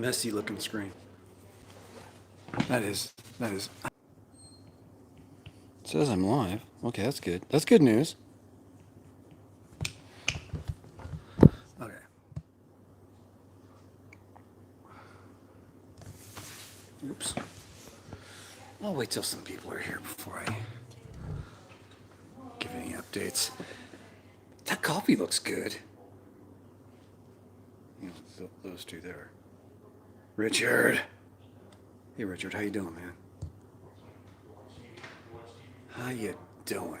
messy looking screen. That is. It says I'm live. Okay, that's good. That's good news. Okay. Oops. I'll wait till some people are here before I give any updates. That coffee looks good. You know, those two there. Richard. Hey, Richard, how you doing, man? How you doing?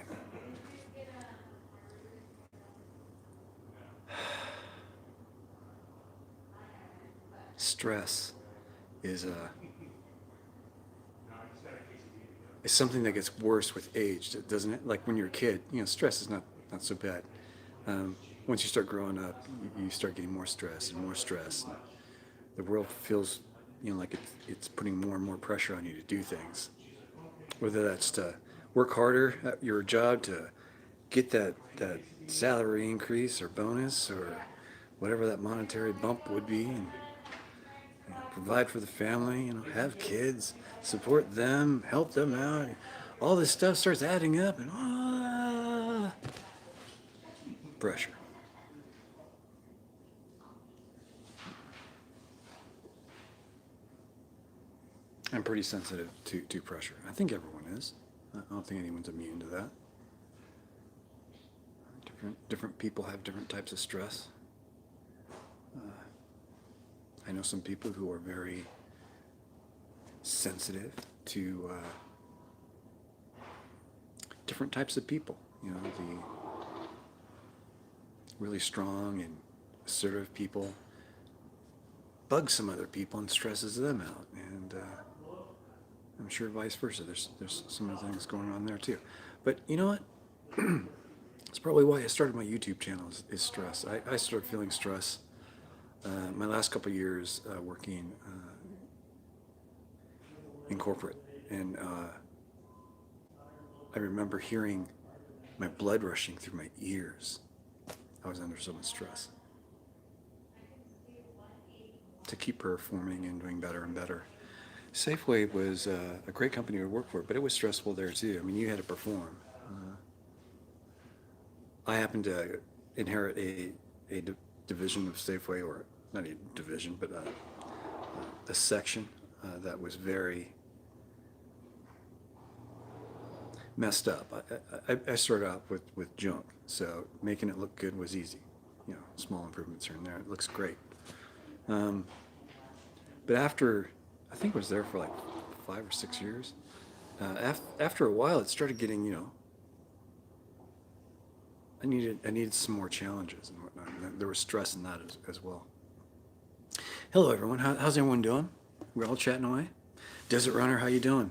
Stress is something that gets worse with age, doesn't it? Like when you're a kid, you know, stress is not so bad. Once you start growing up, you start getting more stress and more stress. And the world feels, you know, like it's putting more and more pressure on you to do things. Whether that's to work harder at your job to get that salary increase or bonus or whatever that monetary bump would be, and provide for the family, you know, have kids, support them, help them out. All this stuff starts adding up, and pressure. I'm pretty sensitive to pressure. I think everyone is. I don't think anyone's immune to that. Different people have different types of stress. I know some people who are very sensitive to different types of people. You know, the really strong and assertive people bug some other people and stresses them out, and I'm sure vice versa. There's some other things going on there too. But you know what? It's probably why I started my YouTube channel is stress. I started feeling stress my last couple of years working in corporate, and I remember hearing my blood rushing through my ears. I was under so much stress to keep performing and doing better and better. Safeway was a great company to work for, but it was stressful there too. I mean, you had to perform. I happened to inherit a division of Safeway, or not a division, but a section that was very messed up. I started out with junk, so making it look good was easy. You know, small improvements here and there. It looks great. But after, I think I was there for like 5 or 6 years. After a while, it started getting, you know, I needed some more challenges and whatnot. And there was stress in that as well. Hello, everyone. How's everyone doing? We're all chatting away. Desert Runner, how you doing?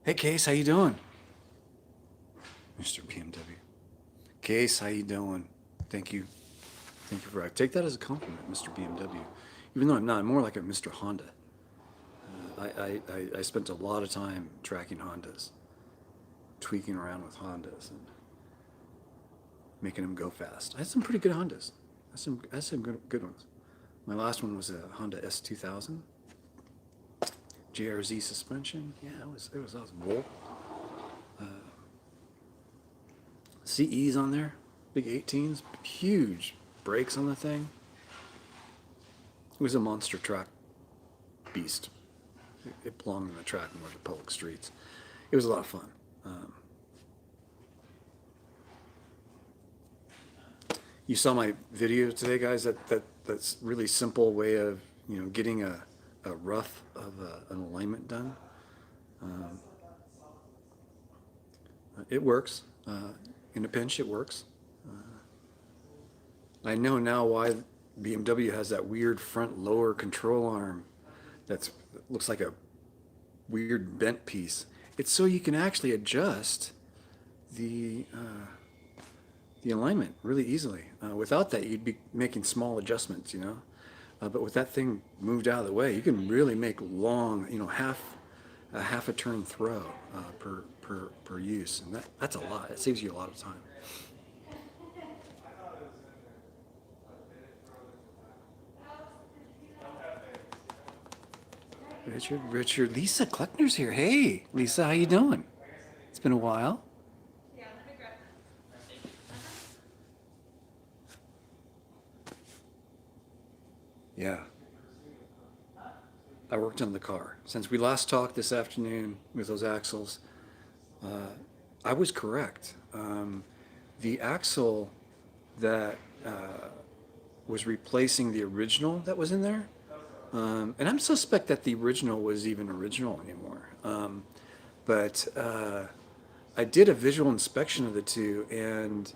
Hey, Case, how you doing? Mr. BMW. Case, how you doing? Thank you. Thank you for. I take that as a compliment, Mr. BMW. Even though I'm not, I'm more like a Mr. Honda. I spent a lot of time tracking Hondas, tweaking around with Hondas, and making them go fast. I had some pretty good Hondas. I had some good ones. My last one was a Honda S2000. JRZ suspension. Yeah, it was wool. CE's on there, big 18s, huge brakes on the thing. It was a monster truck beast. It belonged on the track more than public streets. It was a lot of fun. You saw my video today, guys. That's really simple way of, you know, getting a rough of an alignment done. It works. In a pinch, it works. I know now why BMW has that weird front lower control arm that looks like a weird bent piece. It's so you can actually adjust the alignment really easily. Without that, you'd be making small adjustments, you know. But with that thing moved out of the way, you can really make long, you know, a half a turn throw per use, and that's a lot. It saves you a lot of time. Richard, Lisa Kleckner's here. Hey, Lisa, how you doing? It's been a while. Yeah, I worked on the car. Since we last talked this afternoon with those axles, I was correct. The axle that was replacing the original that was in there, and I'm suspect that the original was even original anymore. But I did a visual inspection of the two, and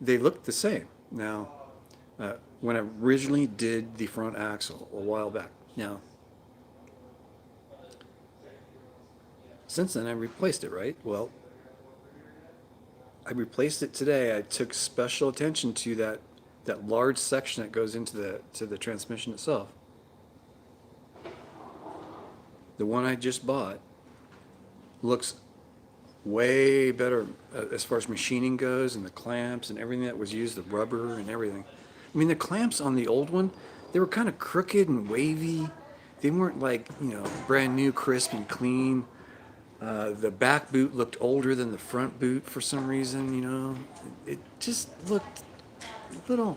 they looked the same. Now, when I originally did the front axle a while back, now since then I replaced it, right? Well, I replaced it today. I took special attention to that large section that goes into the transmission itself. The one I just bought looks way better as far as machining goes, and the clamps and everything that was used, the rubber and everything. I mean, the clamps on the old one, they were kind of crooked and wavy. They weren't like, brand new, crisp and clean. The back boot looked older than the front boot for some reason. It just looked a little,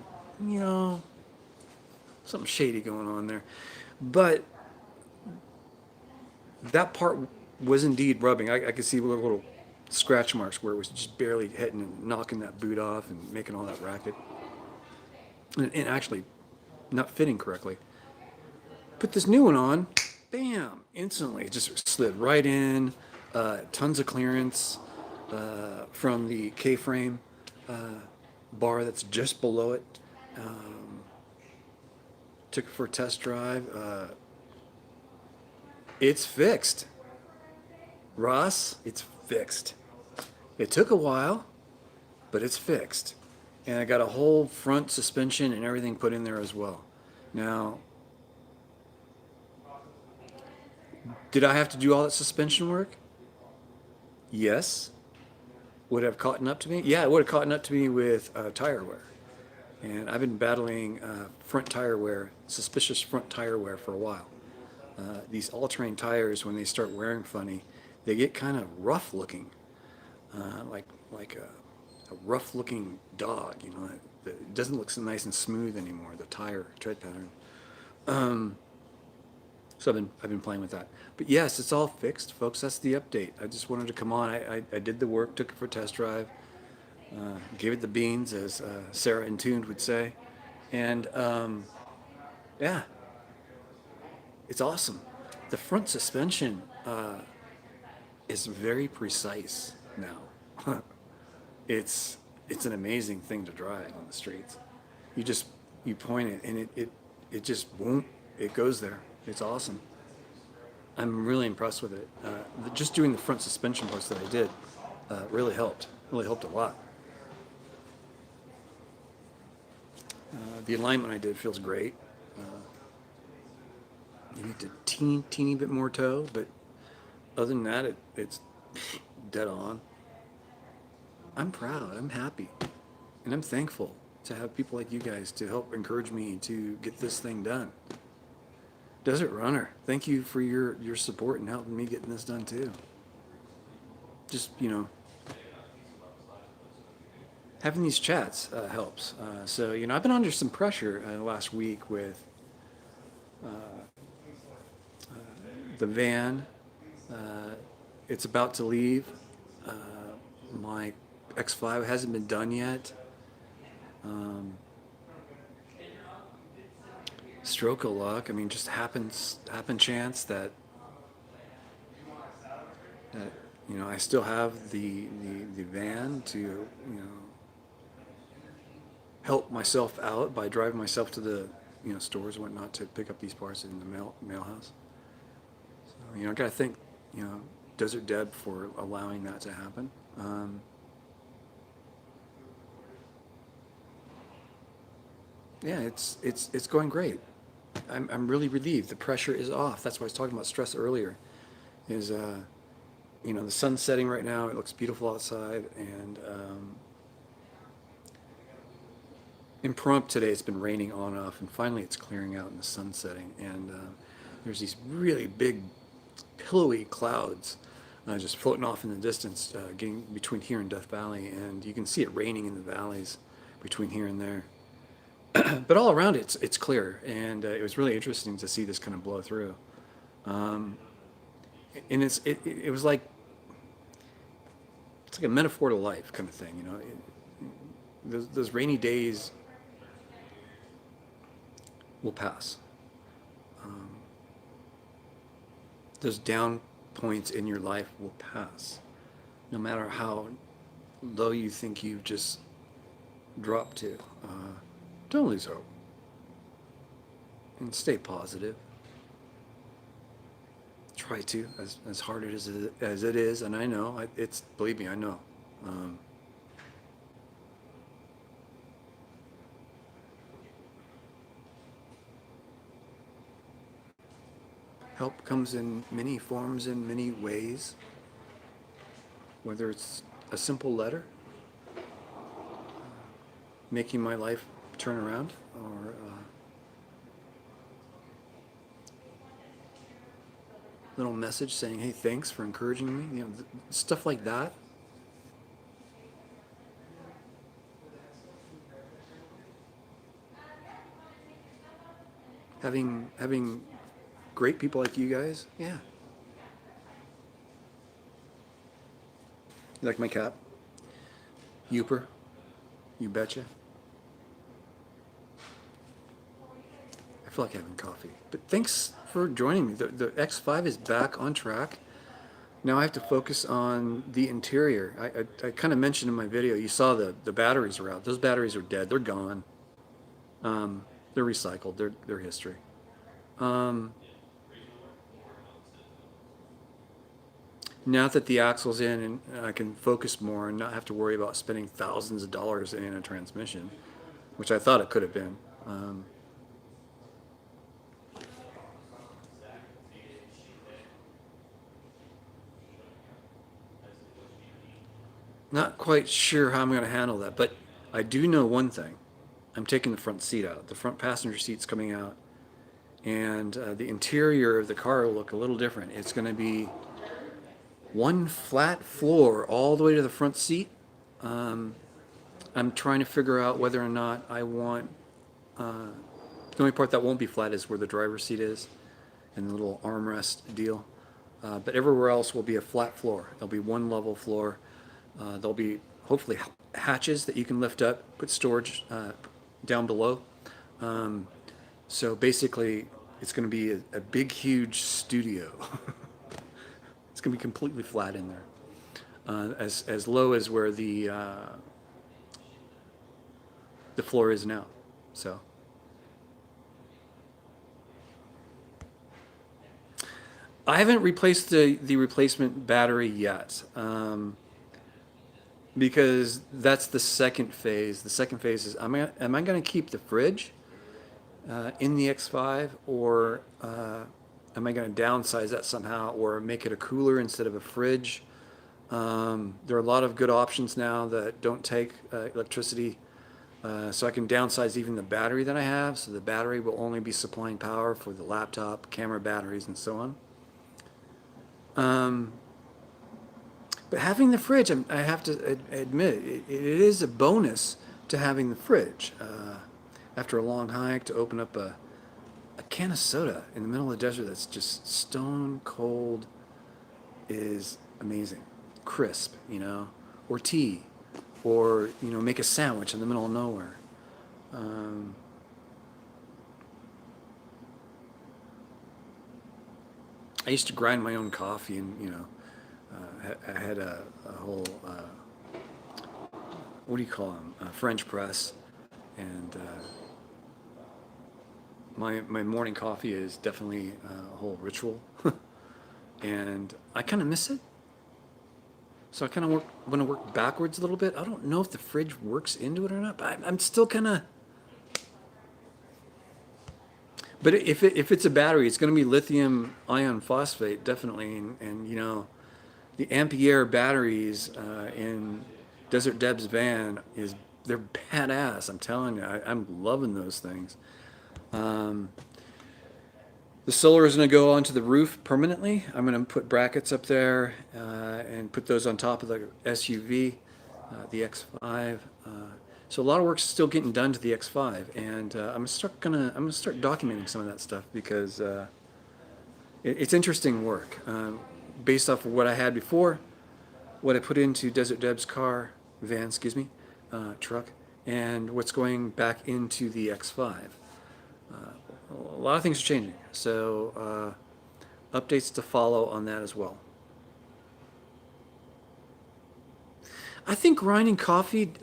something shady going on there. But that part was indeed rubbing. I could see little scratch marks where it was just barely hitting and knocking that boot off and making all that racket. And actually not fitting correctly. Put this new one on, bam, instantly. It just slid right in. Tons of clearance from the K-frame bar that's just below it. Took it for a test drive. It's fixed. Ross, it's fixed. It took a while, but it's fixed. And I got a whole front suspension and everything put in there as well. Now, did I have to do all that suspension work? Yes. Would it have caught up to me? Yeah, it would have caught up to me with tire wear. And I've been battling front tire wear, suspicious front tire wear for a while. These all-terrain tires, when they start wearing funny, they get kind of rough looking, like a rough looking dog. It doesn't look so nice and smooth anymore. The tire tread pattern. So I've been playing with that. But yes, it's all fixed, folks. That's the update. I just wanted to come on. I did the work, took it for a test drive, gave it the beans, as Sarah Intuned would say, and yeah, it's awesome. The front suspension is very precise now. It's an amazing thing to drive on the streets. You point it and it just boom, it goes there. It's awesome. I'm really impressed with it. Just doing the front suspension parts that I did really helped. Really helped a lot. The alignment I did feels great. You need a teeny bit more toe, but other than that, it's dead on. I'm proud. I'm happy, and I'm thankful to have people like you guys to help encourage me to get this thing done. Desert Runner, thank you for your support and helping me getting this done too. Just, having these chats helps. So, I've been under some pressure last week with the van. It's about to leave. My X5 hasn't been done yet. Stroke of luck. I mean, just happen chance that I still have the van to help myself out by driving myself to the stores and whatnot to pick up these parts in the mail house. So I gotta thank Desert Deb for allowing that to happen. Yeah, it's going great. I'm really relieved. The pressure is off. That's why I was talking about stress earlier. is, you know, the sun's setting right now. It looks beautiful outside, and in Pahrump today it's been raining on and off, and finally it's clearing out and the sun's setting, and there's these really big pillowy clouds just floating off in the distance, getting between here and Death Valley, and you can see it raining in the valleys between here and there. But all around it's clear, and it was really interesting to see this kind of blow through. Um, and it was like it's like a metaphor to life kind of thing, you know. Those rainy days will pass. Um, those down points in your life will pass, no matter how low you think you've just dropped to. Don't lose hope, and stay positive. Try to, as hard as it is, and I know it's, believe me, I know. Um, Help comes in many forms, in many ways, whether it's a simple letter, making my life turn around, or little message saying, "Hey, thanks for encouraging me." You know, stuff like that. Having great people like you guys, yeah. You like my cap? Youper, you betcha. I feel like having coffee. But thanks for joining me. The X5 is back on track. Now I have to focus on the interior. I kind of mentioned in my video, you saw the batteries are out. Those batteries are dead. They're gone. They're recycled. They're history. Um, Now that the axle's in, and I can focus more and not have to worry about spending thousands of dollars in a transmission, which I thought it could have been. Not quite sure how I'm going to handle that, but I do know one thing. I'm taking the front seat out. The front passenger seat's coming out, and the interior of the car will look a little different. It's going to be one flat floor all the way to the front seat. I'm trying to figure out whether or not I want. The only part that won't be flat is where the driver's seat is, and the little armrest deal. But everywhere else will be a flat floor. There'll be one level floor. There'll be hopefully hatches that you can lift up, put storage down below. So basically, it's going to be a big, huge studio. It's going to be completely flat in there, as low as where the floor is now. So I haven't replaced the replacement battery yet, because that's the second phase. The second phase is, am I going to keep the fridge in the X5, or am I going to downsize that somehow, or make it a cooler instead of a fridge? There are a lot of good options now that don't take electricity, so I can downsize even the battery that I have, so the battery will only be supplying power for the laptop, camera batteries, and so on. But having the fridge, I have to admit, it is a bonus to having the fridge. After a long hike, to open up a can of soda in the middle of the desert that's just stone cold is amazing. Crisp, you know, or tea, or, you know, make a sandwich in the middle of nowhere. I used to grind my own coffee, and, you know, I had a whole, what do you call them, French press, and my morning coffee is definitely a whole ritual, and I kind of miss it. So I kind of want to work backwards a little bit. I don't know if the fridge works into it or not, but I'm still kind of. But if it's a battery, it's going to be lithium ion phosphate, definitely. And you know, the Ampere batteries in Desert Deb's van they're badass. I'm telling you, I'm loving those things. Um, the solar is going to go onto the roof permanently. I'm going to put brackets up there and put those on top of the SUV, the X5. So a lot of work's still getting done to the X5, and I'm gonna start documenting some of that stuff because it's interesting work based off of what I had before, what I put into Desert Deb's van, excuse me, truck, and what's going back into the X5. A lot of things are changing, so updates to follow on that as well. I think grinding coffee.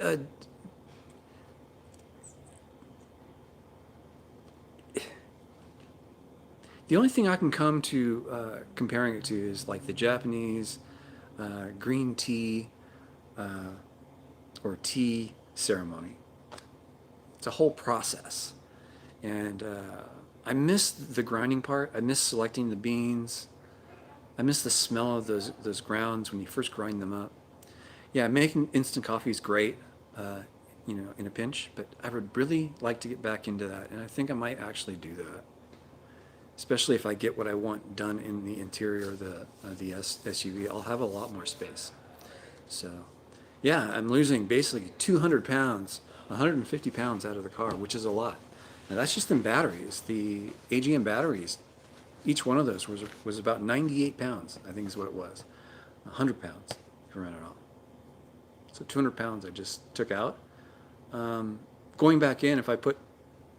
The only thing I can come to comparing it to is like the Japanese green tea or tea ceremony. It's a whole process. And I miss the grinding part. I miss selecting the beans. I miss the smell of those grounds when you first grind them up. Yeah, making instant coffee is great, you know, in a pinch, but I would really like to get back into that. And I think I might actually do that. Especially if I get what I want done in the interior of the SUV, I'll have a lot more space. So, yeah, I'm losing basically 200 pounds, 150 pounds out of the car, which is a lot. Now that's just in batteries. The AGM batteries, each one of those was about 98 pounds, I think is what it was. 100 pounds, if you run it all. So 200 pounds I just took out. Going back in,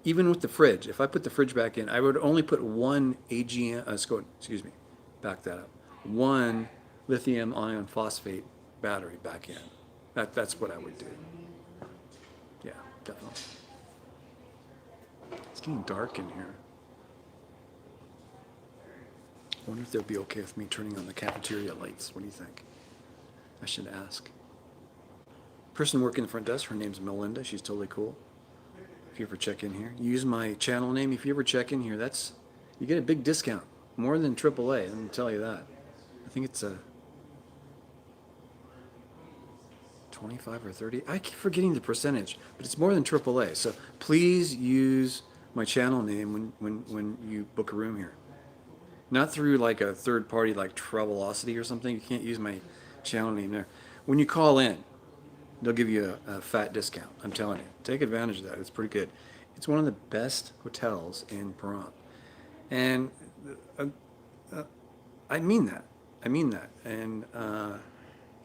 even with the fridge, if I put the fridge back in, I would only put one AGM, excuse me, back that up. One lithium ion phosphate battery back in. That's what I would do. Yeah, definitely. It's getting dark in here. I wonder if they'll be okay with me turning on the cafeteria lights. What do you think? I should ask. Person working the front desk, her name's Melinda. She's totally cool. If you ever check in here, use my channel name. If you ever check in here, you get a big discount, more than AAA. Let me tell you that. I think it's a 25 or 30. I keep forgetting the percentage, but it's more than AAA. So please use my channel name when you book a room here. Not through like a third party like Travelocity or something. You can't use my channel name there. When you call in, they'll give you a fat discount. I'm telling you. Take advantage of that. It's pretty good. It's one of the best hotels in Pahrump. And I mean that. I mean that. And,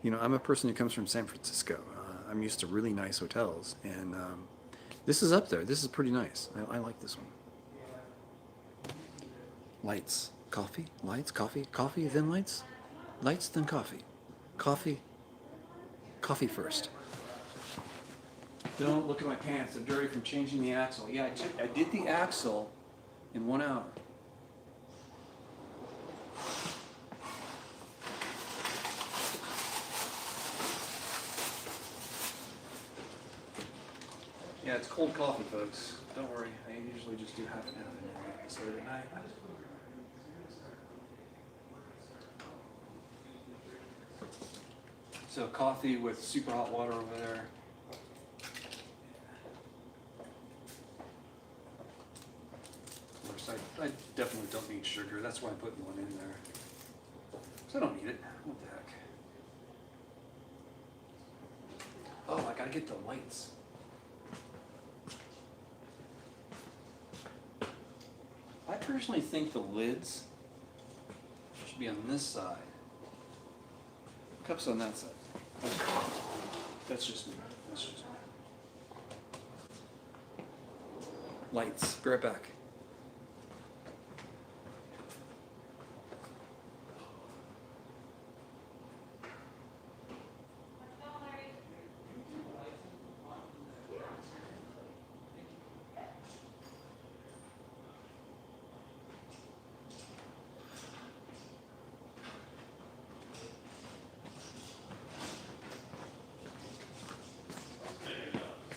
you know, I'm a person who comes from San Francisco. I'm used to really nice hotels. And this is up there. This is pretty nice. I like this one. Lights. Coffee. Lights. Coffee. Coffee, then lights. Lights, then coffee. Coffee. Coffee first. Don't look at my pants. They're dirty from changing the axle. Yeah, I did the axle in 1 hour. Yeah, it's cold coffee, folks. Don't worry. I usually just do half and half so at night. So coffee with super hot water over there. Of course, I definitely don't need sugar. That's why I'm putting one in there. So I don't need it. What the heck? Oh, I gotta get the lights. I personally think the lids should be on this side. Cups on that side. That's just me. That's just me. Lights. Be right back.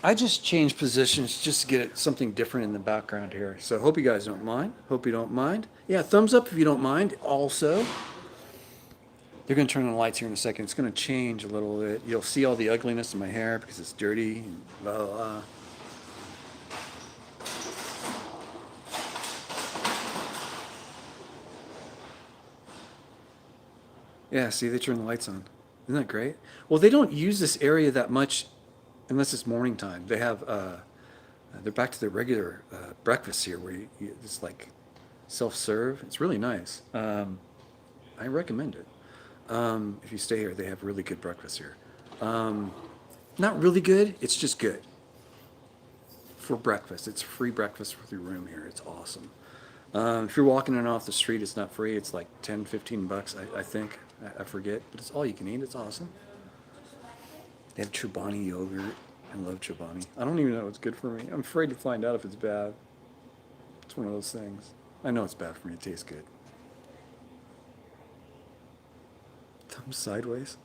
I just changed positions just to get it something different in the background here. So hope you guys don't mind. Hope you don't mind. Yeah, thumbs up if you don't mind. Also, they're going to turn on the lights here in a second. It's going to change a little bit. You'll see all the ugliness in my hair because it's dirty and blah, blah, blah. Yeah, see, they turn the lights on. Isn't that great? Well, they don't use this area that much unless it's morning time. They have, they're back to their regular breakfast here where it's like self-serve. It's really nice. I recommend it. If you stay here, they have really good breakfast here. Not really good, it's just good. For breakfast. It's free breakfast with your room here. It's awesome. If you're walking in off the street, it's not free. It's like 10, 15 bucks, I think. I forget, but it's all you can eat. It's awesome. They have Chobani yogurt. I love Chobani. I don't even know what's good for me. I'm afraid to find out if it's bad. It's one of those things. I know it's bad for me. It tastes good. Thumbs sideways.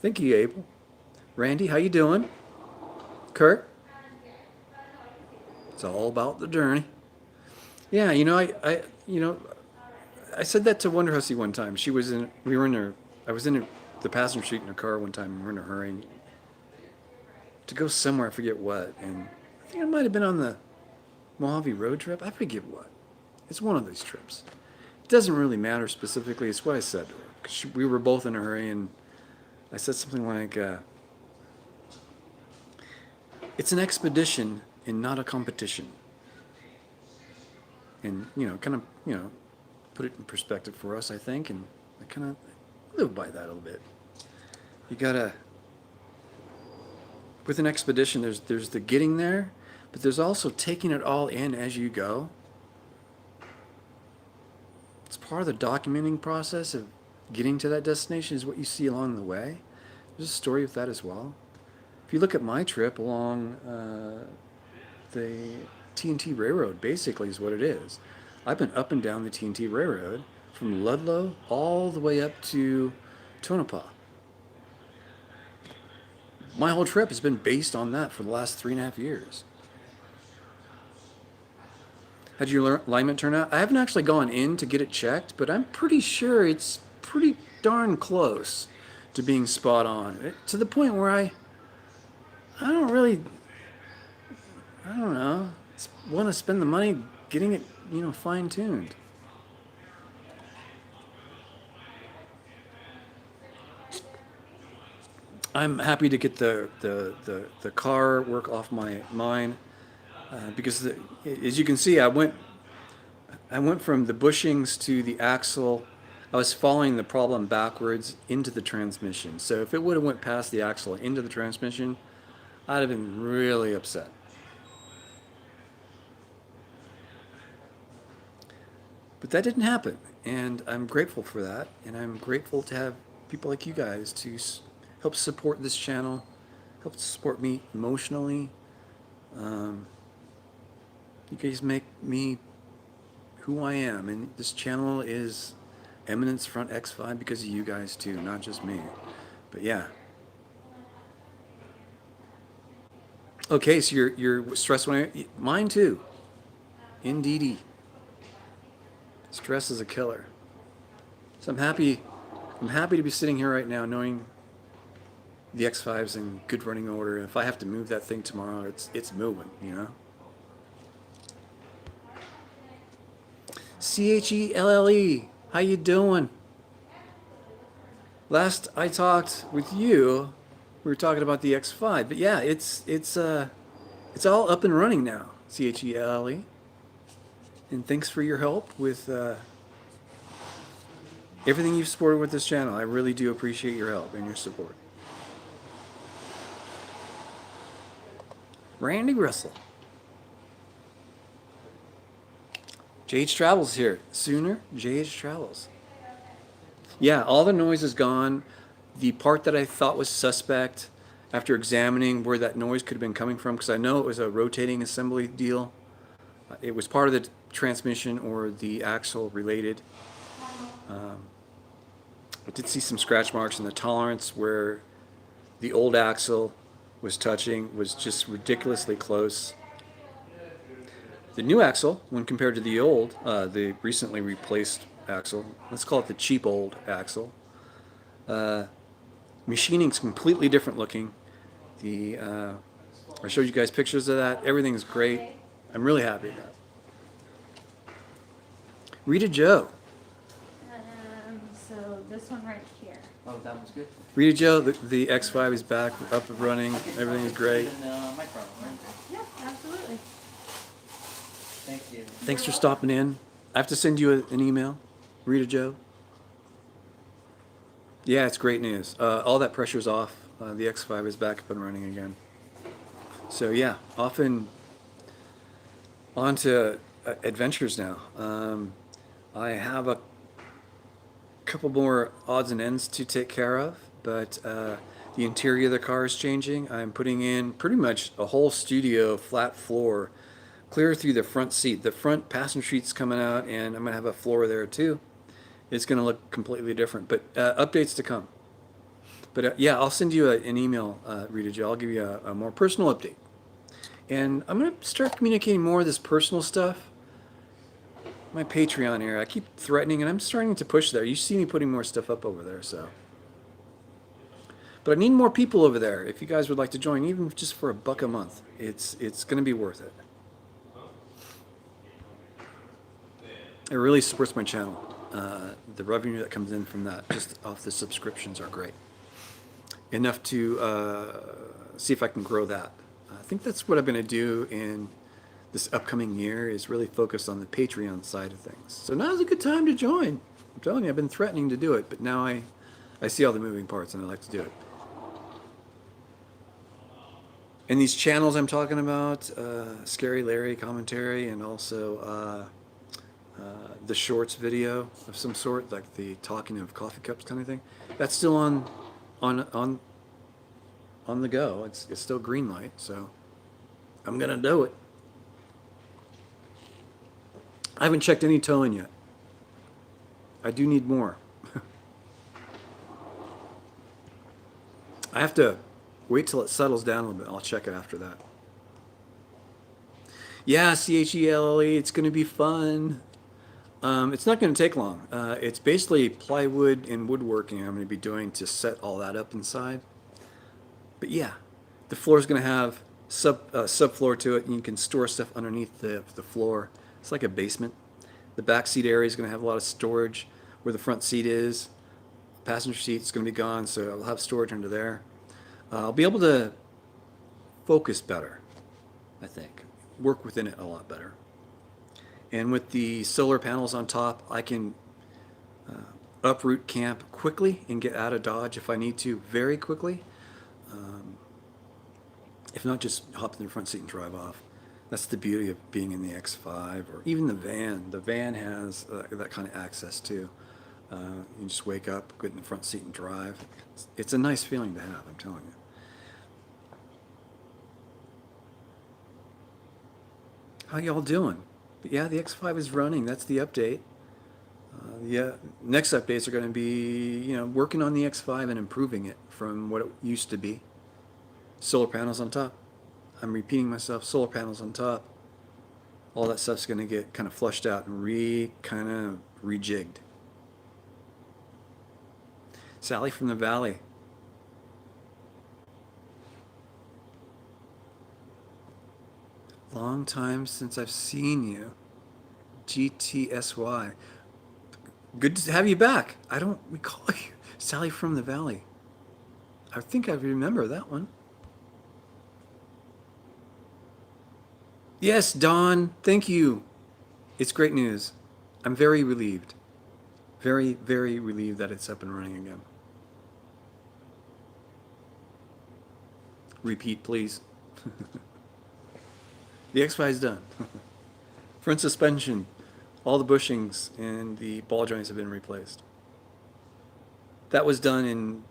Thank you, Abel. Randy, how you doing? Kurt? It's all about the journey. Yeah, I said that to Wonder Hussy one time. I was in the passenger seat in her car one time. We were in a hurry to go somewhere. I forget what, and I think I might have been on the Mojave road trip. I forget what. It's one of these trips. It doesn't really matter specifically. It's what I said to her. 'Cause we were both in a hurry, and I said something like, "It's an expedition and not a competition." And kind of put it in perspective for us, I think, and I kind of live by that a little bit. You gotta, with an expedition, there's the getting there, but there's also taking it all in as you go. It's part of the documenting process of getting to that destination is what you see along the way. There's a story with that as well. If you look at my trip along the TNT Railroad, basically is what it is. I've been up and down the TNT Railroad from Ludlow all the way up to Tonopah. My whole trip has been based on that for the last 3.5 years. How'd your alignment turn out? I haven't actually gone in to get it checked, but I'm pretty sure it's pretty darn close to being spot on. To the point where I don't know, want to spend the money getting it, fine-tuned. I'm happy to get the car work off my mind because as you can see, I went from the bushings to the axle. I was following the problem backwards into the transmission. So if it would have went past the axle into the transmission, I'd have been really upset. But that didn't happen, and I'm grateful for that, and I'm grateful to have people like you guys to help support this channel, help support me emotionally. You guys make me who I am, and this channel is Eminence Front X5 because of you guys too, not just me. But yeah. Okay, so you're stressed when mine too. Indeedy. Stress is a killer. So I'm happy to be sitting here right now knowing the X5's in good running order. If I have to move that thing tomorrow, it's moving, CHELLE, how you doing? Last I talked with you, we were talking about the X5, but yeah, it's all up and running now. CHELLE. And thanks for your help with everything you've supported with this channel. I really do appreciate your help and your support. Randy Russell. JH Travels here. Sooner, JH Travels. Yeah, all the noise is gone. The part that I thought was suspect, after examining where that noise could have been coming from, because I know it was a rotating assembly deal. It was part of the transmission or the axle related. I did see some scratch marks in the tolerance where the old axle was touching was just ridiculously close. The new axle, when compared to the old, the recently replaced axle, let's call it the cheap old axle, machining's completely different looking. I showed you guys pictures of that. Everything's great. I'm really happy with that. Rita Joe. So this one right here. Oh, that one's good. Rita Joe, the X5 is back, up and running. Everything is great. My problem, right? Yeah, absolutely. Thank you. Thanks for stopping in. I have to send you an email, Rita Joe. Yeah, it's great news. All that pressure's off. The X5 is back up and running again. So yeah, on to adventures now. I have a couple more odds and ends to take care of, but the interior of the car is changing. I'm putting in pretty much a whole studio flat floor, clear through the front seat. The front passenger seat's coming out, and I'm gonna have a floor there too. It's gonna look completely different, but updates to come. But yeah, I'll send you an email, Rita Joe. I'll give you a more personal update. And I'm going to start communicating more of this personal stuff. My Patreon here, I keep threatening, and I'm starting to push there. You see me putting more stuff up over there, so. But I need more people over there. If you guys would like to join, even just for $1 a month, it's going to be worth it. It really supports my channel. The revenue that comes in from that, just off the subscriptions, are great. Enough to see if I can grow that. I think that's what I'm going to do in this upcoming year, is really focus on the Patreon side of things. So now's a good time to join. I'm telling you, I've been threatening to do it, but now I see all the moving parts and I like to do it. And these channels I'm talking about, Scary Larry commentary, and also the shorts video of some sort, like the talking of coffee cups kind of thing, that's still on the go. It's still green light, so I'm gonna do it. I haven't checked any towing yet. I do need more. I have to wait till it settles down a little bit. I'll check it after that. Yeah, CHELLE, it's gonna be fun. It's not gonna take long. It's basically plywood and woodworking I'm gonna be doing to set all that up inside. But yeah, the floor is going to have subfloor to it, and you can store stuff underneath the floor. It's like a basement. The back seat area is going to have a lot of storage where the front seat is. Passenger seat is going to be gone, so I'll have storage under there. I'll be able to focus better, I think. Work within it a lot better. And with the solar panels on top, I can uproot camp quickly and get out of Dodge if I need to very quickly. If not, just hop in the front seat and drive off. That's the beauty of being in the X5 or even the van. The van has that kind of access too. You just wake up, get in the front seat and drive. It's a nice feeling to have, I'm telling you. How y'all doing? But yeah, the X5 is running. That's the update. The next updates are going to be, working on the X5 and improving it from what it used to be. Solar panels on top. I'm repeating myself. Solar panels on top. All that stuff's going to get kind of flushed out and kind of rejigged. Sally from the Valley. Long time since I've seen you. GTSY. Good to have you back. I don't recall you. Sally from the Valley. I think I remember that one. Yes, Dawn, thank you. It's great news. I'm very relieved. Very, very relieved that it's up and running again. Repeat, please. The X5 is done. Front suspension, all the bushings and the ball joints have been replaced. That was done in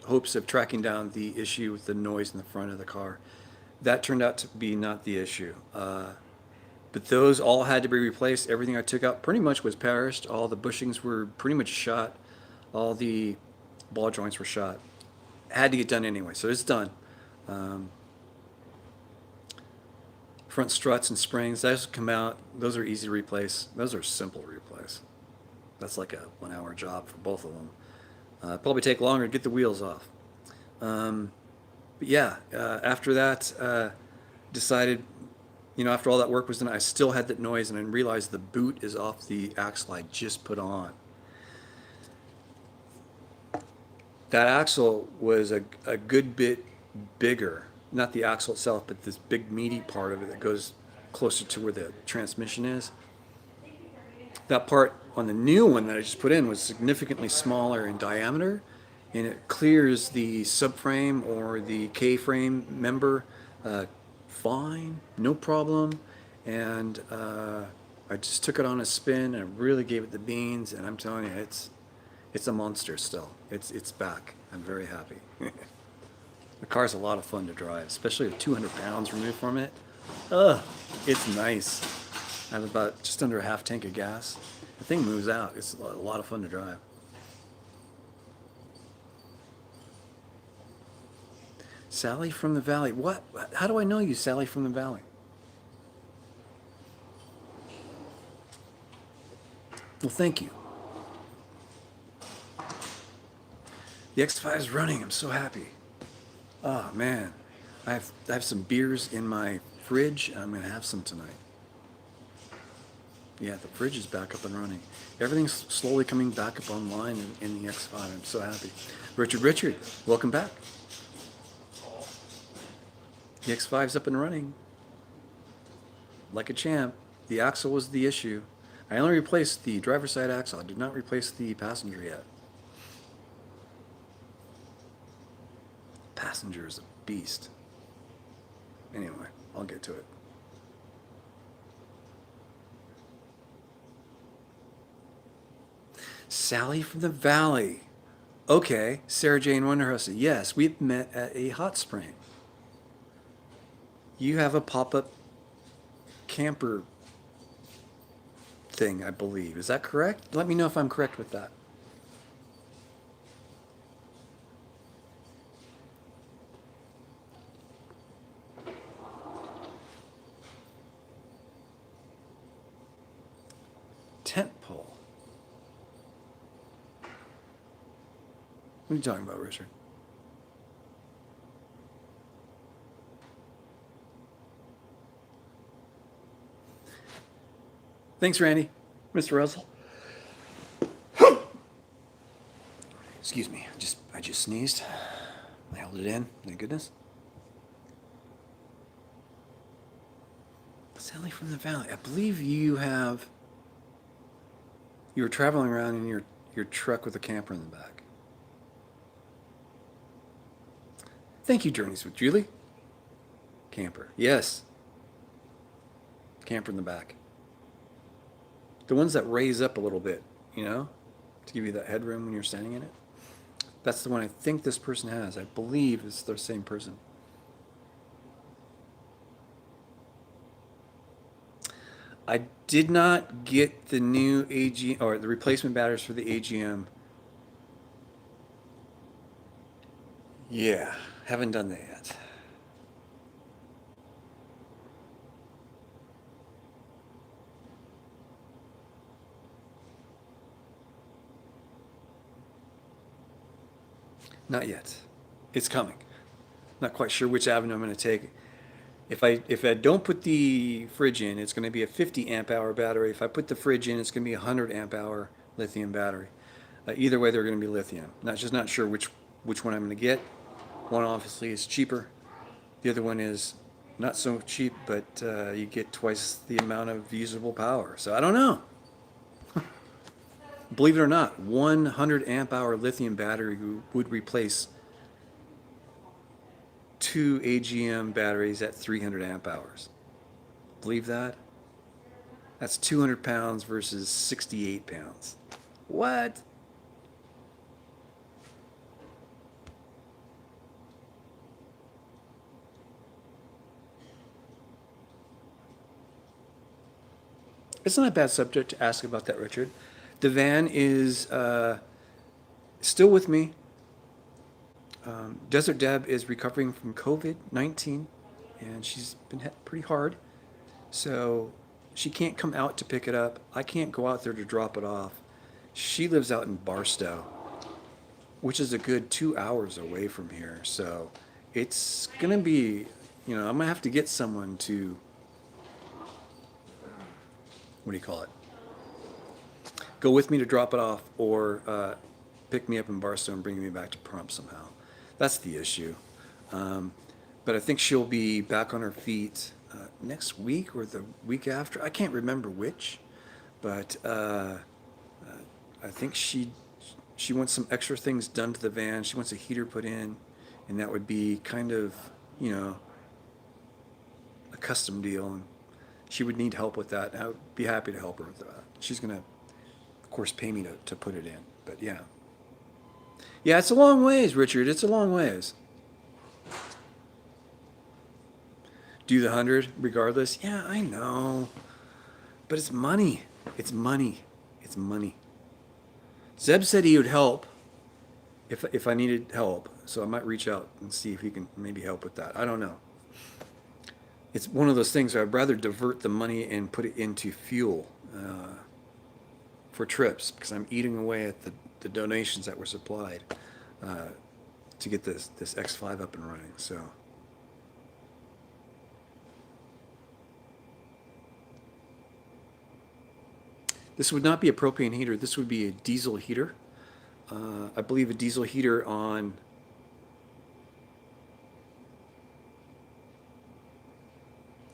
hopes of tracking down the issue with the noise in the front of the car. That turned out to be not the issue. But those all had to be replaced. Everything I took out pretty much was perished. All the bushings were pretty much shot. All the ball joints were shot. Had to get done anyway, so it's done. Um, front struts and springs, those come out. Those are easy to replace. Those are simple to replace. That's like a 1 hour job for both of them. Probably take longer to get the wheels off. But yeah, after that, decided, after all that work was done, I still had that noise, and I realized the boot is off the axle I just put on. That axle was a good bit bigger, not the axle itself, but this big meaty part of it that goes closer to where the transmission is. That part on the new one that I just put in was significantly smaller in diameter, and it clears the subframe or the K-frame member fine, no problem. And I just took it on a spin and really gave it the beans, and I'm telling you, it's a monster still. It's back. I'm very happy. The car's a lot of fun to drive, especially with 200 pounds removed from it. Ugh, it's nice. I have about just under a half tank of gas. The thing moves out. It's a lot of fun to drive. Sally from the Valley. What? How do I know you, Sally from the Valley? Well, thank you. The X5 is running. I'm so happy. Oh man, I have some beers in my fridge, and I'm gonna have some tonight. Yeah, the fridge is back up and running. Everything's slowly coming back up online in the X5. I'm so happy. Richard, welcome back. The X5's up and running. Like a champ. The axle was the issue. I only replaced the driver's side axle. I did not replace the passenger yet. Passenger is a beast. Anyway, I'll get to it. Sally from the Valley. Okay, Sarah Jane Wonderhouse. Yes, we've met at a hot spring. You have a pop-up camper thing, I believe. Is that correct? Let me know if I'm correct with that. Tent pole. What are you talking about, Richard? Thanks, Randy. Mr. Russell. Excuse me. I just sneezed. I held it in. Thank goodness. Sally from the Valley. I believe you were traveling around in your truck with a camper in the back. Thank you, Journeys with Julie. Camper. Yes. Camper in the back. The ones that raise up a little bit, to give you that headroom when you're standing in it. That's the one I think this person has. I believe it's the same person. I did not get the new AGM or the replacement batteries for the AGM. Yeah, haven't done that yet. Not yet. It's coming. Not quite sure which avenue I'm going to take. If I don't put the fridge in, it's going to be a 50 amp hour battery. If I put the fridge in, it's going to be a 100 amp hour lithium battery. Either way, they're going to be lithium. Not sure which one I'm going to get. One obviously is cheaper. The other one is not so cheap, but you get twice the amount of usable power. So I don't know. Believe it or not, 100 amp hour lithium battery would replace 2 AGM batteries at 300 amp hours. Believe that? That's 200 pounds versus 68 pounds. What? It's not a bad subject to ask about that, Richard. The van is still with me. Desert Deb is recovering from COVID-19, and she's been hit pretty hard. So she can't come out to pick it up. I can't go out there to drop it off. She lives out in Barstow, which is a good 2 hours away from here. So it's going to be, I'm going to have to get someone to, what do you call it? Go with me to drop it off, or pick me up in Barstow and bring me back to Pahrump somehow. That's the issue. But I think she'll be back on her feet next week or the week after. I can't remember which, but I think she wants some extra things done to the van. She wants a heater put in, and that would be kind of, a custom deal. And she would need help with that. I would be happy to help her with that. She's going to, of course, pay me to put it in. But yeah. Yeah, it's a long ways, Richard. It's a long ways. Do the 100 regardless. Yeah, I know. But it's money. It's money. It's money. Zeb said he would help if I needed help. So I might reach out and see if he can maybe help with that. I don't know. It's one of those things where I'd rather divert the money and put it into fuel for trips, because I'm eating away at the donations that were supplied to get this X5 up and running. So this would not be a propane heater. This would be a diesel heater. I believe a diesel heater on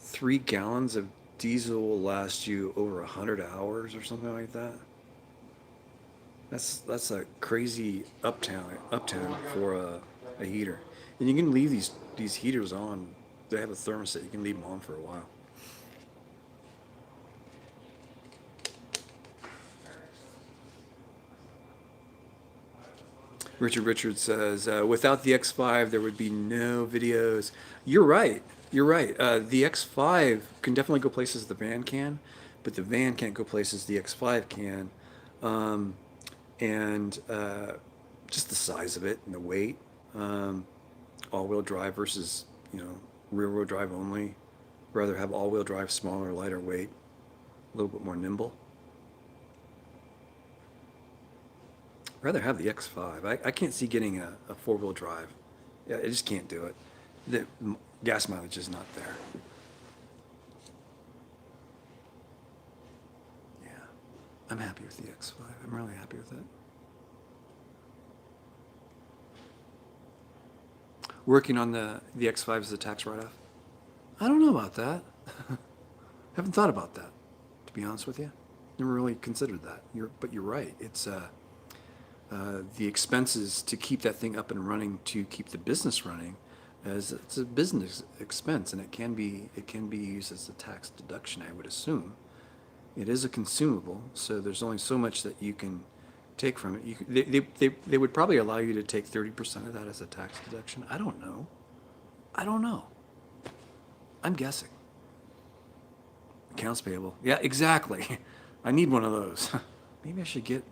3 gallons of diesel will last you over 100 hours or something like that. That's a crazy uptown for a heater. And you can leave these heaters on. They have a thermostat. You can leave them on for a while. Richard says, without the X5, there would be no videos. You're right. You're right. The X5 can definitely go places the van can, but the van can't go places the X5 can. And just the size of it and the weight. All-wheel drive versus, rear-wheel drive only. Rather have all-wheel drive, smaller, lighter weight, a little bit more nimble. Rather have the X5. I can't see getting a four-wheel drive. Yeah, I just can't do it. The gas mileage is not there. Yeah, I'm happy with the X5. I'm really happy with it. Working on the X5 as a tax write-off. I don't know about that. Haven't thought about that, to be honest with you. Never really considered that. But you're right. It's the expenses to keep that thing up and running, to keep the business running, as it's a business expense, and it can be used as a tax deduction, I would assume. It is a consumable, so there's only so much that you can take from it. They would probably allow you to take 30% of that as a tax deduction. I don't know. I'm guessing. Accounts payable. Yeah, exactly. I need one of those. Maybe I should get,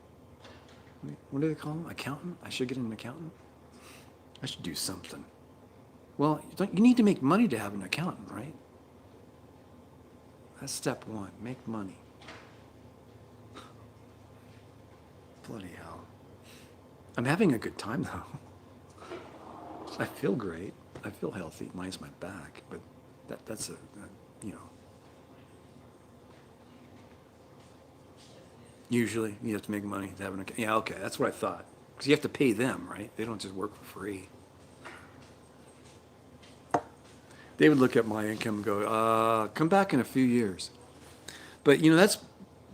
what do they call them? Accountant? I should get an accountant. I should do something. Well, you need to make money to have an accountant, right? That's step one. Make money. Bloody hell. I'm having a good time, though. I feel great. I feel healthy, minus my back, but that's Usually, you have to make money to have an account. Yeah, okay, that's what I thought. Because you have to pay them, right? They don't just work for free. They would look at my income and go, come back in a few years. But,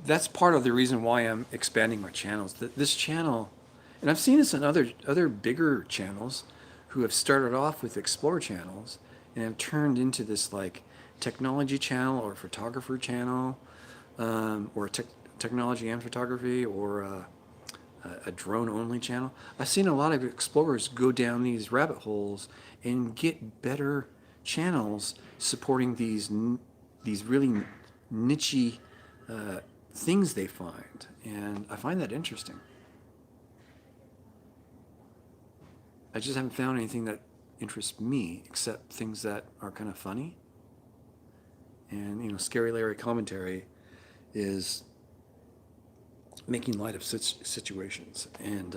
that's part of the reason why I'm expanding my channels. This channel, and I've seen this in other bigger channels who have started off with Explore channels and have turned into this like technology channel or photographer channel, or technology and photography, or a drone-only channel. I've seen a lot of explorers go down these rabbit holes and get better channels supporting these really niche things they find, and I find that interesting. I just haven't found anything that interests me except things that are kind of funny. And Scary Larry commentary is making light of such situations, and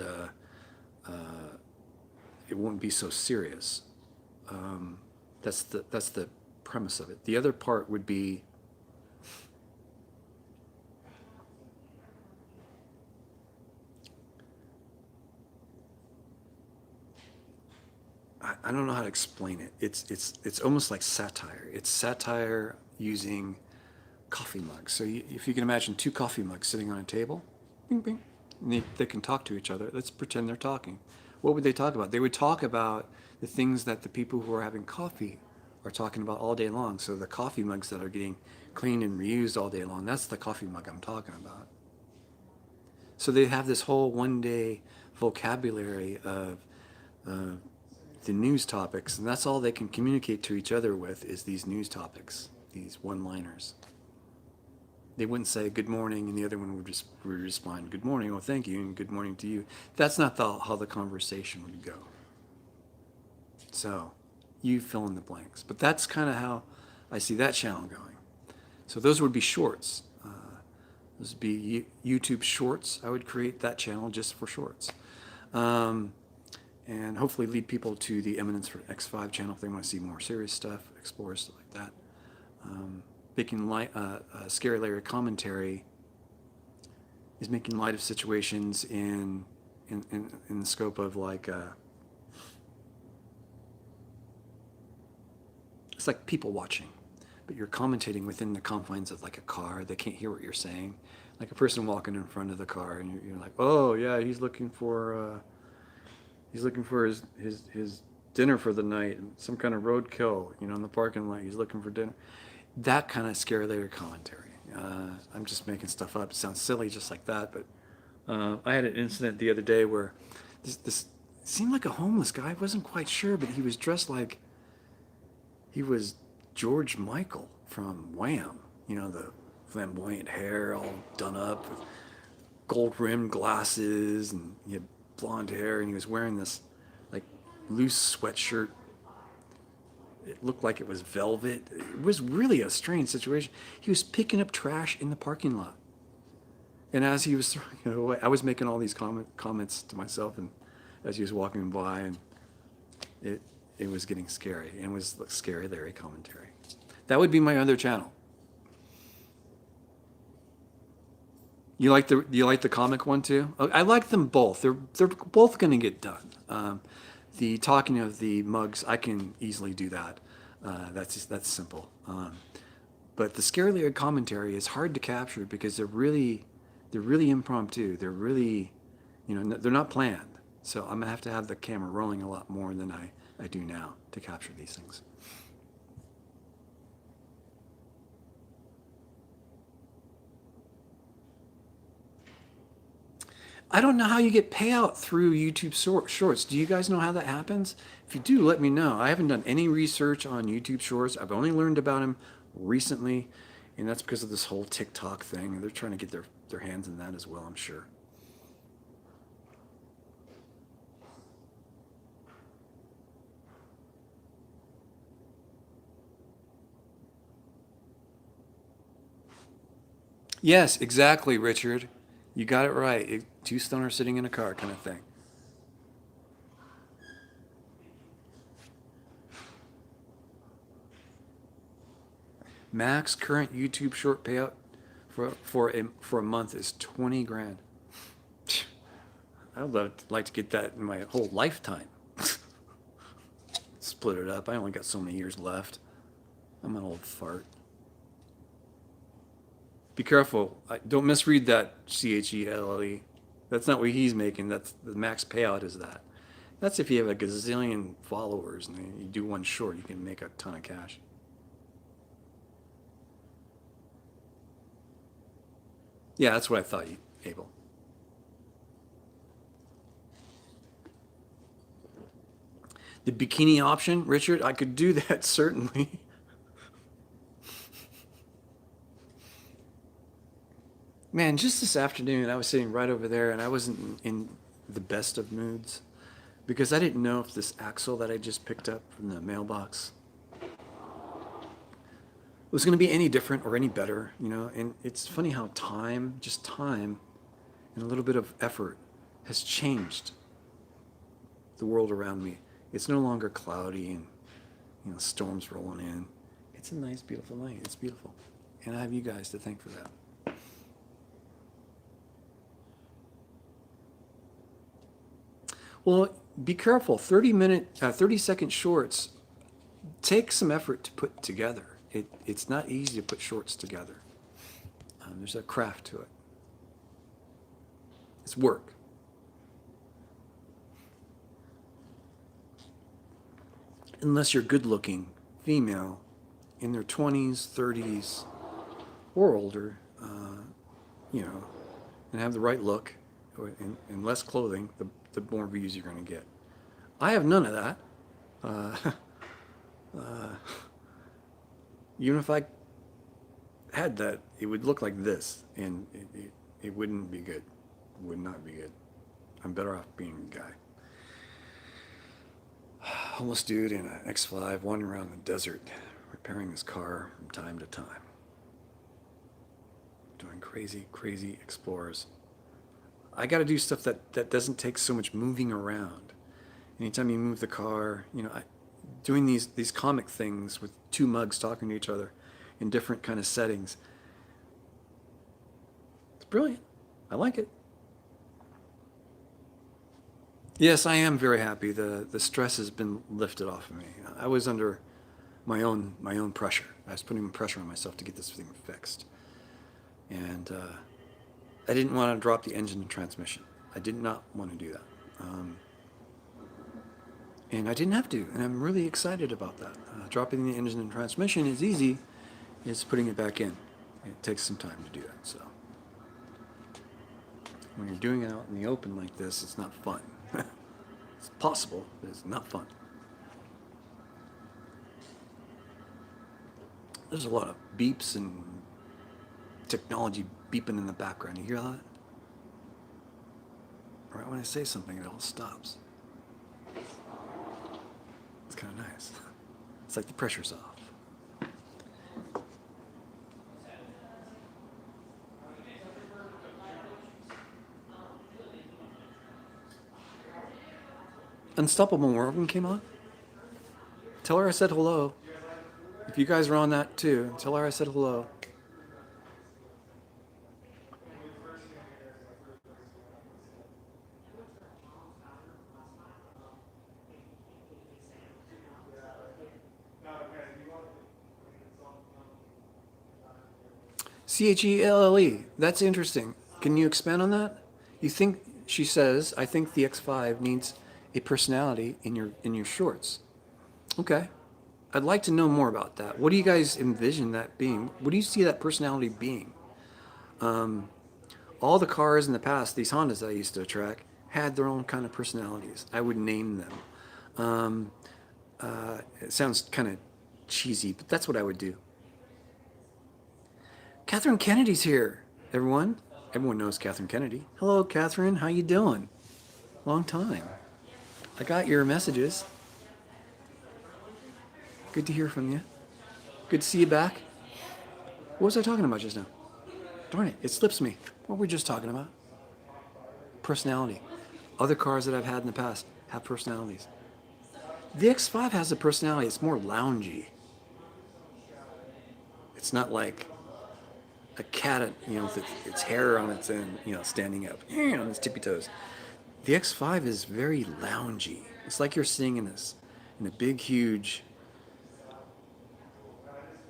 it won't be so serious. That's the premise of it. The other part would be I don't know how to explain it. It's almost like satire. It's satire using coffee mugs. So if you can imagine two coffee mugs sitting on a table, bing, bing, and they can talk to each other. Let's pretend they're talking. What would they talk about? They would talk about the things that the people who are having coffee are talking about all day long. So the coffee mugs that are getting cleaned and reused all day long, that's the coffee mug I'm talking about. So they have this whole one-day vocabulary of the news topics, and that's all they can communicate to each other with is these news topics, these one-liners. They wouldn't say good morning, and the other one would respond, good morning, oh thank you, and good morning to you. That's not how the conversation would go. So you fill in the blanks. But that's kind of how I see that channel going. So those would be shorts. Those would be YouTube shorts. I would create that channel just for shorts. And hopefully lead people to the Eminence for X5 channel if they want to see more serious stuff, explore stuff like that. Making light, Scary Larry commentary is making light of situations in the scope of like it's like people watching, but you're commentating within the confines of like a car. They can't hear what you're saying, like a person walking in front of the car, and you're like, oh yeah, he's looking for his dinner for the night, some kind of roadkill, in the parking lot. He's looking for dinner. That kind of Scary Larry commentary. I'm just making stuff up. It sounds silly just like that, but I had an incident the other day where this seemed like a homeless guy. I wasn't quite sure, but he was dressed like he was George Michael from Wham. The flamboyant hair all done up with gold-rimmed glasses, and he had blonde hair, and he was wearing this like loose sweatshirt. It looked like it was velvet. It was really a strange situation. He was picking up trash in the parking lot, and as he was throwing it away, I was making all these comments to myself, and as he was walking by, and it was getting scary, and it was like Scary Larry commentary. That would be my other channel. You like the comic one too? I like them both. They're both going to get done. The talking of the mugs, I can easily do that. That's simple. But the Scary Larry commentary is hard to capture because they're really impromptu. They're really, they're not planned. So I'm gonna have to have the camera rolling a lot more than I do now to capture these things. I don't know how you get payout through YouTube Shorts. Do you guys know how that happens? If you do, let me know. I haven't done any research on YouTube Shorts. I've only learned about them recently, and that's because of this whole TikTok thing. They're trying to get their hands in that as well, I'm sure. Yes, exactly, Richard. You got it right. Two stoners sitting in a car kind of thing. Max current YouTube short payout for a month is 20 grand. I'd like to get that in my whole lifetime. Split it up. I only got so many years left. I'm an old fart. Be careful. Don't misread that CHELLE. That's not what he's making. That's the max payout is that. That's if you have a gazillion followers and you do one short, you can make a ton of cash. Yeah, that's what I thought, Abel. The bikini option, Richard, I could do that certainly. Man, just this afternoon, I was sitting right over there, and I wasn't in the best of moods. because I didn't know if this axle that I just picked up from the mailbox was going to be any different or any better, you know. And it's funny how time, just time, and a little bit of effort has changed the world around me. It's no longer cloudy and, you know, storms rolling in. It's a nice, beautiful night. It's beautiful. And I have you guys to thank for that. Well, be careful. 30-second shorts take some effort to put together. It's not easy to put shorts together. There's a craft to it. It's work. Unless you're good-looking female in their 20s, 30s, or older, you know, and have the right look and less clothing, the more views you're going to get. I have none of that. Even if I had that, it would look like this, and it wouldn't be good. It would not be good. I'm better off being a guy. Homeless dude in an X5 wandering around the desert, repairing his car from time to time. Doing crazy, crazy explorers. I got to do stuff that doesn't take so much moving around. Anytime you move the car, you know, doing these comic things with two mugs talking to each other in different kind of settings. It's brilliant. I like it. Yes, I am very happy. The stress has been lifted off of me. I was under my own pressure. I was putting pressure on myself to get this thing fixed. And I didn't want to drop the engine and transmission. I did not want to do that. And I didn't have to, and I'm really excited about that. Dropping the engine and transmission is easy. It's putting it back in. It takes some time to do that. So when you're doing it out in the open like this, it's not fun. It's possible, but it's not fun. There's a lot of beeps and technology beeping in the background. You hear that? Right when I say something, it all stops. It's kind of nice. It's like the pressure's off. Unstoppable Morgan came on. Tell her I said hello. If you guys are on that too, tell her I said hello. Chelle. That's interesting. Can you expand on that? You think, she says, I think the X5 needs a personality in your shorts. Okay. I'd like to know more about that. What do you guys envision that being? What do you see that personality being? All the cars in the past, these Hondas I used to track, had their own kind of personalities. I would name them. It sounds kind of cheesy, but that's what I would do. Catherine Kennedy's here, everyone. Everyone knows Catherine Kennedy. Hello, Catherine. How you doing? Long time. I got your messages. Good to hear from you. Good to see you back. What was I talking about just now? Darn it, it slips me. What were we just talking about? Personality. Other cars that I've had in the past have personalities. The X5 has a personality. It's more loungy. It's not like a cat, you know, with its hair on its end, you know, standing up on its tippy toes. The X5 is very loungy. It's like you're sitting in a big, huge,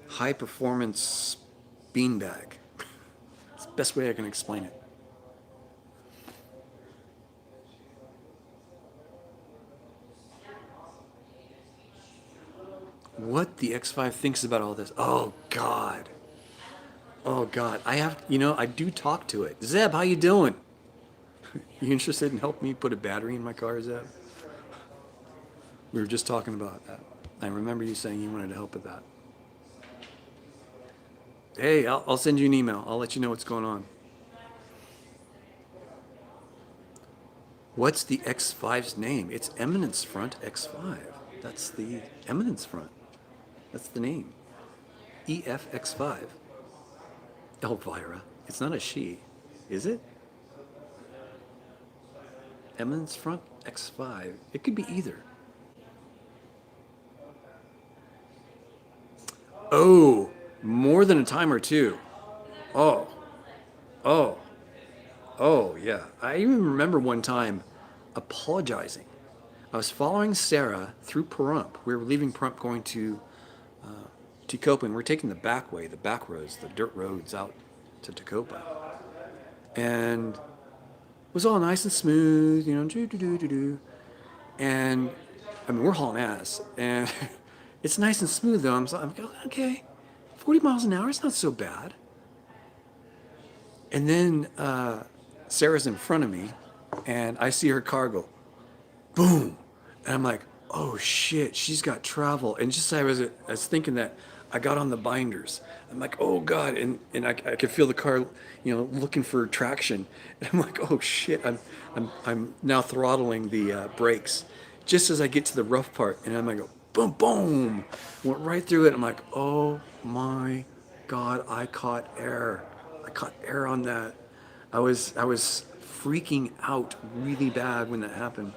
high-performance beanbag. It's the best way I can explain it. What the X5 thinks about all this? Oh God. Oh God. I do talk to it. Zeb, how you doing? You interested in helping me put a battery in my car, Zeb? We were just talking about that. I remember you saying you wanted to help with that. Hey, I'll send you an email. I'll let you know what's going on. What's the X5's name? It's Eminence Front X5. That's the Eminence Front. That's the name. EFX5. Elvira. It's not a she, is it? Eminence Front X5. It could be either. Oh, more than a time or two. Oh, oh, oh, yeah. I even remember one time apologizing. I was following Sarah through Pahrump. We were leaving Pahrump going to Tecopa, and we're taking the back way, the back roads, the dirt roads out to Tecopa. And it was all nice and smooth, you know, do. And I mean, we're hauling ass, and it's nice and smooth though. I'm going, okay, 40 miles an hour, it's not so bad. And then Sarah's in front of me, and I see her car go, boom, and I'm like, oh shit, she's got travel. And just as I was thinking that, I got on the binders. I'm like, oh god, and I could feel the car, you know, looking for traction. And I'm like, oh shit, I'm now throttling the brakes. Just as I get to the rough part, and I'm like, boom, boom, went right through it. I'm like, oh my god, I caught air. I caught air on that. I was freaking out really bad when that happened.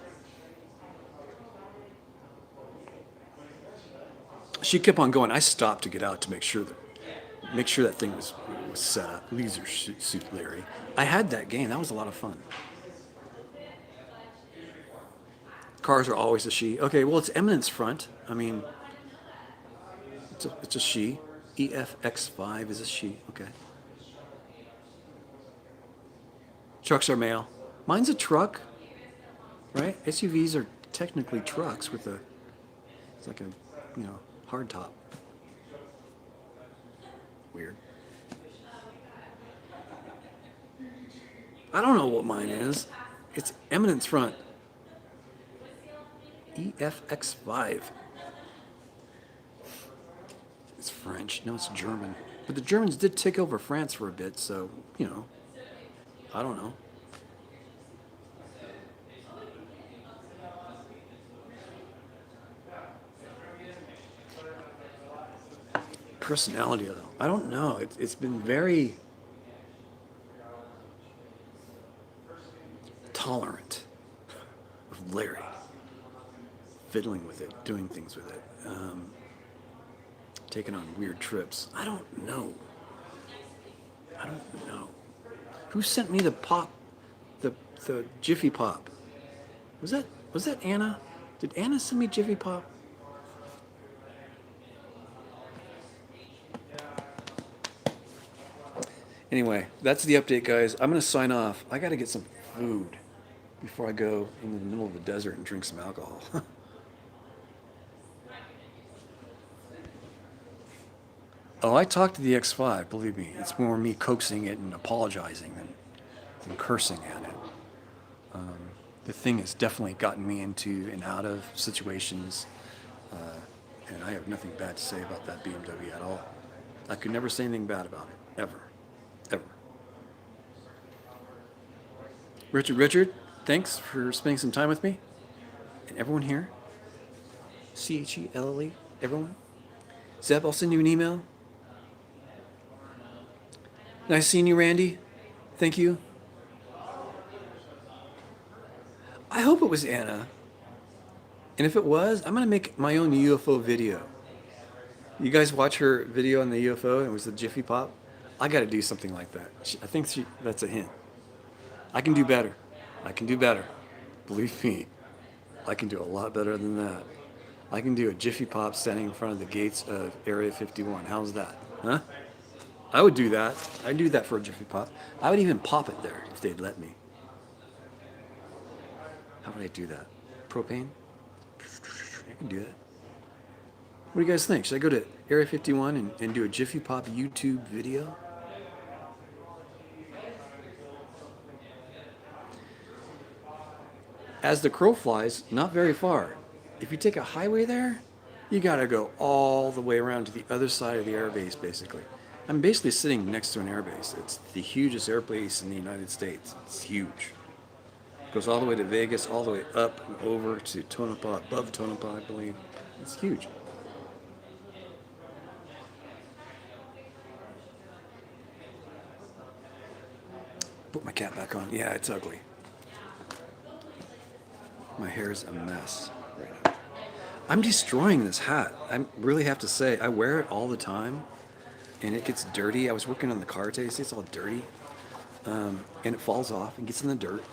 She kept on going. I stopped to get out to make sure that thing was set up. Leisure suit Larry. I had that game. That was a lot of fun. Cars are always a she. Okay, well, it's Eminence Front. I mean, it's a she. EFX5 is a she. Okay. Trucks are male. Mine's a truck, right? SUVs are technically trucks with it's like a, you know, hard top. Weird. I don't know what mine is. It's Eminence Front. EFX5. It's French. No, it's German. But the Germans did take over France for a bit, so, you know, I don't know. Personality, though. I don't know. It's been very tolerant of Larry. Fiddling with it, doing things with it, taking on weird trips. I don't know. Who sent me the pop, the Jiffy Pop? Was that Anna? Did Anna send me Jiffy Pop? Anyway, that's the update, guys. I'm gonna sign off. I gotta get some food before I go into the middle of the desert and drink some alcohol. Oh, I talked to the X5, believe me. It's more me coaxing it and apologizing than cursing at it. The thing has definitely gotten me into and out of situations, and I have nothing bad to say about that BMW at all. I could never say anything bad about it, ever. Ever. Richard, thanks for spending some time with me. And everyone here, CHELLE, everyone. Zeb, I'll send you an email. Nice seeing you, Randy. Thank you. I hope it was Anna. And if it was, I'm going to make my own UFO video. You guys watch her video on the UFO? It was the Jiffy Pop. I got to do something like that. I think that's a hint. I can do better. Believe me, I can do a lot better than that. I can do a Jiffy Pop standing in front of the gates of Area 51. How's that? Huh? I would do that. I'd do that for a Jiffy Pop. I would even pop it there if they'd let me. How would I do that? Propane? I can do that. What do you guys think? Should I go to Area 51 and do a Jiffy Pop YouTube video? As the crow flies, not very far. If you take a highway there, you gotta go all the way around to the other side of the airbase, basically. I'm basically sitting next to an airbase. It's the hugest airbase in the United States. It's huge. Goes all the way to Vegas, all the way up and over to Tonopah, above Tonopah, I believe. It's huge. Put my cap back on. Yeah, it's ugly. My hair's a mess right now. I'm destroying this hat. I really have to say, I wear it all the time, and it gets dirty. I was working on the car today. See, it's all dirty, and it falls off and gets in the dirt.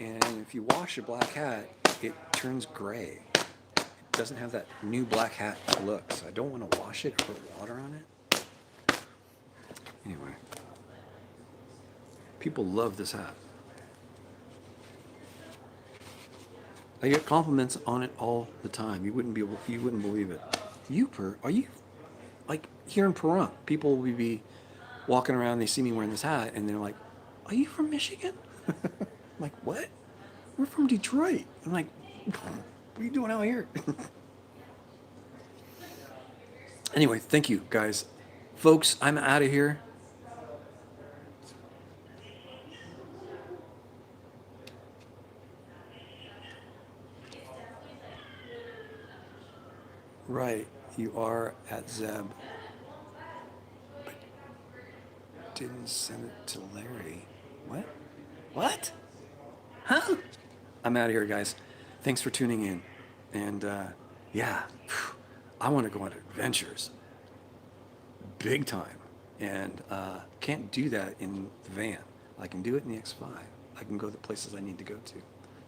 And if you wash a black hat, it turns gray. It doesn't have that new black hat look, so I don't want to wash it or put water on it. Anyway, people love this hat. I get compliments on it all the time. You wouldn't believe it. Are you like here in Pahrump? People will be walking around, they see me wearing this hat, and they're like, "Are you from Michigan?" I'm like, "What? We're from Detroit." I'm like, "What are you doing out here?" Anyway, thank you guys, folks. I'm out of here. Right, you are at Zeb. But didn't send it to Larry. What? What? Huh? I'm out of here, guys. Thanks for tuning in. And yeah, I want to go on adventures. Big time. And can't do that in the van. I can do it in the X5. I can go the places I need to go to.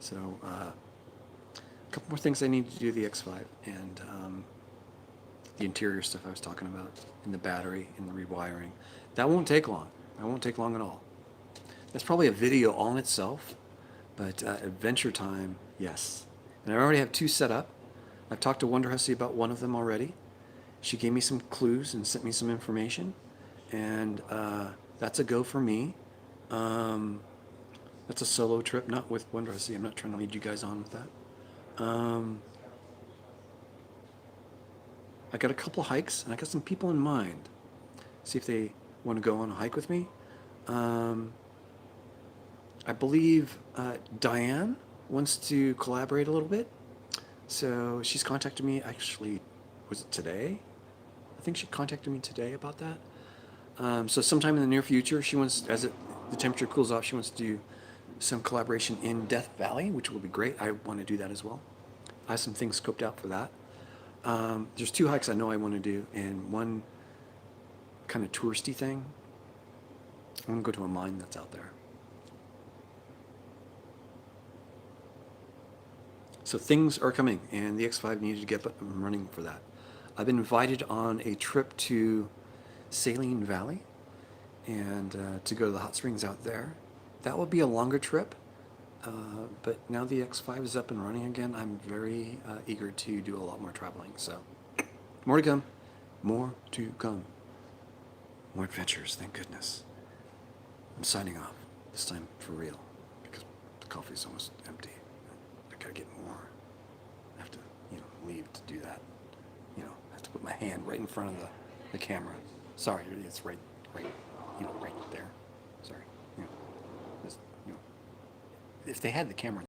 So, a couple more things I need to do the X5, and the interior stuff I was talking about, and the battery, and the rewiring. That won't take long. That won't take long at all. That's probably a video all in itself, but adventure time, yes. And I already have 2 set up. I've talked to Wonder Hussy about one of them already. She gave me some clues and sent me some information, and that's a go for me. That's a solo trip, not with Wonder Hussy. I'm not trying to lead you guys on with that. I got a couple hikes, and I got some people in mind. See if they want to go on a hike with me. I believe Diane wants to collaborate a little bit. So she's contacted me, actually, was it today? I think she contacted me today about that. So sometime in the near future, she wants, the temperature cools off, she wants to do some collaboration in Death Valley, which will be great. I want to do that as well. I have some things scoped out for that. There's 2 hikes I know I want to do, and one kind of touristy thing. I want to go to a mine that's out there. So things are coming, and the X5 needed to get up and running for that. I've been invited on a trip to Saline Valley, and to go to the hot springs out there. That will be a longer trip, but now the X5 is up and running again, I'm very eager to do a lot more traveling. So more to come, more to come. More adventures, thank goodness. I'm signing off, this time for real, because the coffee's almost empty. I gotta get more. I have to, leave to do that. I have to put my hand right in front of the camera. Sorry, it's right there. Sorry. Just, if they had the camera